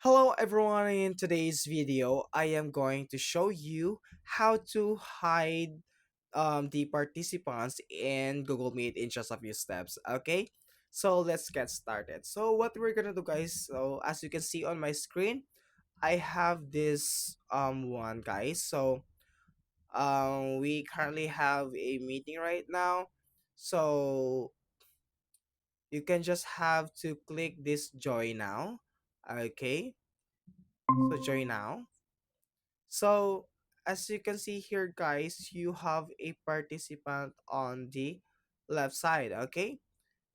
Hello everyone, in today's video I am going to show you how to hide the participants in Google Meet in just a few steps. Okay, so let's get started. So what we're gonna do, guys, so as you can see on my screen, I have this one, guys. So we currently have a meeting right now, so you can just have to click this join now. Okay, so join now. So, as you can see here, guys, you have a participant on the left side, okay?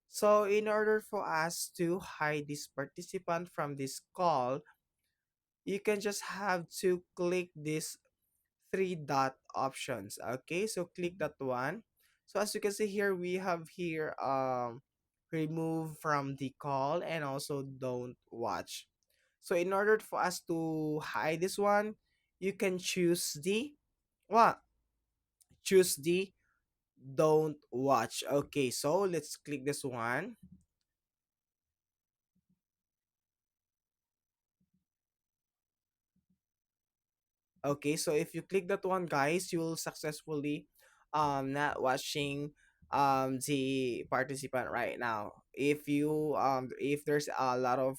So, in order for us to hide this participant from this call, you can just have to click this three dot options, okay? So, click that one. So, as you can see here, we have here remove from the call and also don't watch. So in order for us to hide this one, you can choose the what? Choose the don't watch. Okay, so let's click this one. Okay, so if you click that one, guys, you will successfully not watching the participant right now. If there's a lot of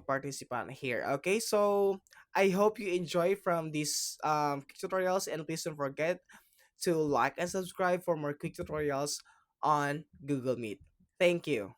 participant here. Okay, so I hope you enjoy from these tutorials, and please don't forget to like and subscribe for more quick tutorials on Google Meet. Thank you.